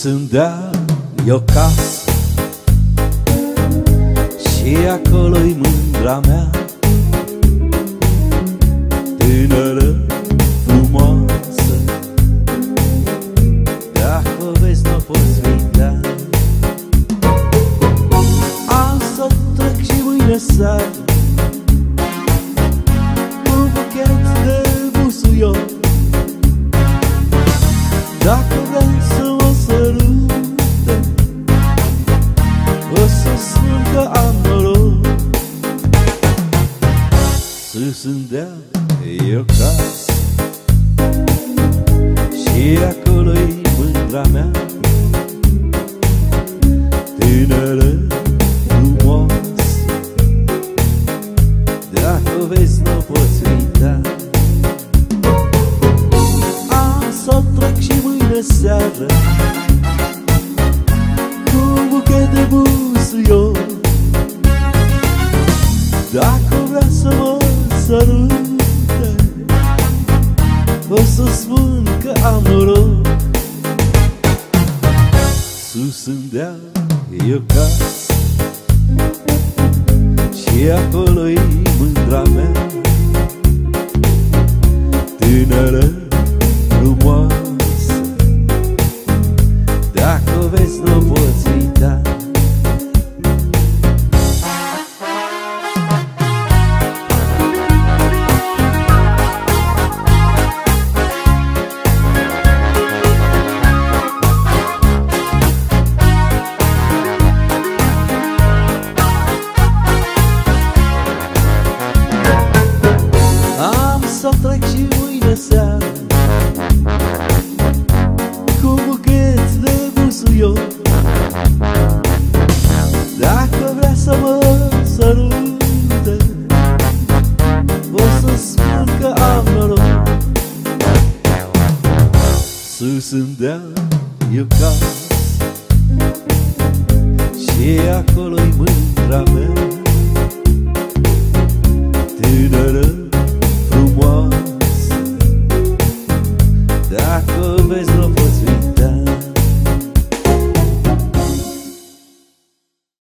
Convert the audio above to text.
Sus în deal e o casă și acolo-i mândra mea, tânără, frumoasă. Dacă o vezi, n-o poți uita. Am să trec și mâine seară cu un buchet de busuioc. Dacă vrei să mă sărute, o să spun că am noroc. Sus în deal e o casă și acolo-i mândra mea, tânără, frumoasă. Dacă o vezi, n-o poți uita. Am să trec și mâine seară cu un buchet de busuioc. Dacă vrea să mă sărute, o să spun că am noroc. Sus în deal e o casă și acolo-i mândra mea, tânără, frumoasă. Dacă o vezi, n-o poți uita. Am să trec și mâine seară cu un buchet de busuioc. Dacă vrea să mă sărut,